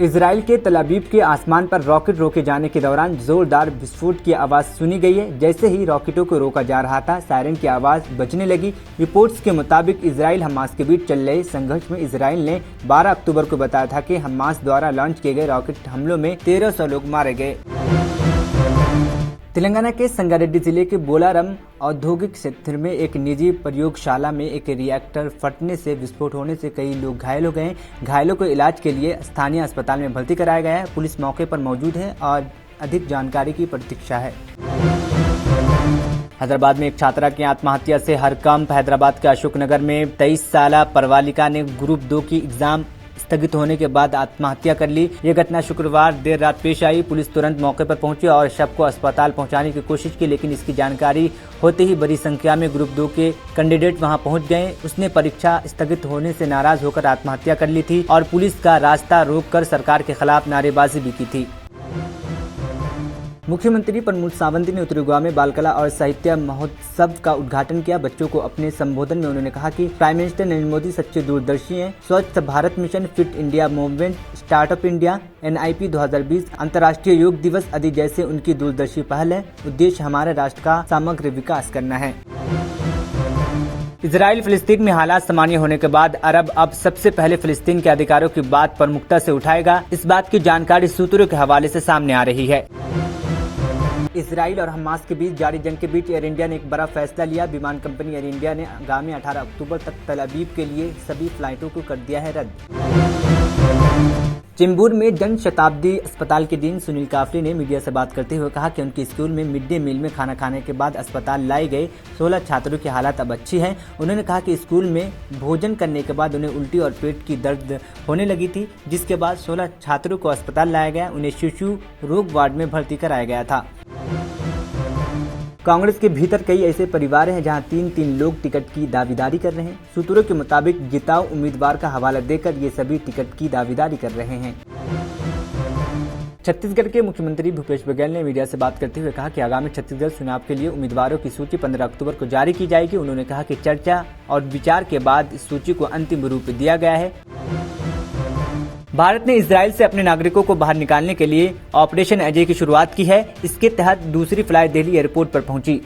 Israel के तल अवीव के आसमान पर रॉकेट रोके जाने के दौरान जोरदार विस्फोट की आवाज सुनी गई है। जैसे ही रॉकेटों को रोका जा रहा था, सायरन की आवाज बजने लगी। रिपोर्ट्स के मुताबिक इजराइल हमास के बीच चल रहे संघर्ष में इजराइल ने 12 अक्टूबर को बताया था कि हमास द्वारा लॉन्च किए गए रॉकेट हमलों में 1300 लोग मारे गए। तेलंगाना के संगारेड्डी जिले के बोलारम औद्योगिक क्षेत्र में एक निजी प्रयोगशाला में एक रिएक्टर फटने से विस्फोट होने से कई लोग घायल हो गए। घायलों को इलाज के लिए स्थानीय अस्पताल में भर्ती कराया गया है। पुलिस मौके पर मौजूद है और अधिक जानकारी की प्रतीक्षा है। हैदराबाद में एक छात्रा की आत्महत्या से हड़कंप। हैदराबाद के अशोक नगर में 23 साल परवालिका ने ग्रुप 2 की एग्जाम स्थगित होने के बाद आत्महत्या कर ली। ये घटना शुक्रवार देर रात पेश आई। पुलिस तुरंत मौके पर पहुंची और शव को अस्पताल पहुंचाने की कोशिश की, लेकिन इसकी जानकारी होते ही बड़ी संख्या में ग्रुप 2 के कैंडिडेट वहां पहुंच गए। उसने परीक्षा स्थगित होने से नाराज होकर आत्महत्या कर ली थी और पुलिस का रास्ता रोककर सरकार के खिलाफ नारेबाजी भी की थी। मुख्यमंत्री प्रमोद सावंत ने उत्तरी गोवा में बालकला और साहित्य महोत्सव का उद्घाटन किया। बच्चों को अपने संबोधन में उन्होंने कहा कि प्राइम मिनिस्टर नरेंद्र मोदी सच्चे दूरदर्शी हैं। स्वच्छ Bharat mission, fit India movement, startup India, NIP 2020, अंतर्राष्ट्रीय योग दिवस आदि जैसे उनकी दूरदर्शी पहल है। उद्देश्य हमारे राष्ट्र का समग्र विकास करना है। इजराइल फिलिस्तीन में हालात सामान्य होने के बाद अरब अब सबसे पहले फिलिस्तीन के अधिकारों की बात प्रमुखता से उठाएगा। इस बात की जानकारी सूत्रों के हवाले से सामने आ रही है। इजराइल और हमास के बीच जारी जंग के बीच एयर इंडिया ने एक बड़ा फैसला लिया। विमान कंपनी एयर इंडिया ने आगामी 18 अक्टूबर तक तल अवीव के लिए सभी फ्लाइटों को कर दिया है रद्द। चेंबूर में जन शताब्दी अस्पताल के डीन सुनील काफली ने मीडिया से बात करते हुए कहा कि उनके स्कूल में मिड डे मील में खाना खाने के बाद अस्पताल लाए गए 16 छात्रों की हालत अब अच्छी है। उन्होंने कहा कि स्कूल में भोजन करने के बाद उन्हें उल्टी और पेट की दर्द होने लगी थी, जिसके बाद 16 छात्रों को अस्पताल लाया गया। उन्हें शिशु रोग वार्ड में भर्ती कराया गया था। कांग्रेस के भीतर कई ऐसे परिवार हैं जहां 3-3 लोग टिकट की दावेदारी कर रहे हैं। सूत्रों के मुताबिक जिताऊ उम्मीदवार का हवाला देकर ये सभी टिकट की दावेदारी कर रहे हैं। छत्तीसगढ़ के मुख्यमंत्री भूपेश बघेल ने मीडिया से बात करते हुए कहा कि आगामी छत्तीसगढ़ चुनाव के लिए उम्मीदवारों की सूची 15 अक्टूबर को जारी की जाएगी। उन्होंने कहा कि चर्चा और विचार के बाद इस सूची को अंतिम रूप दिया गया है। भारत ने इजराइल से अपने नागरिकों को बाहर निकालने के लिए ऑपरेशन अजय की शुरुआत की है। इसके तहत दूसरी फ्लाइट दिल्ली एयरपोर्ट पर पहुंची।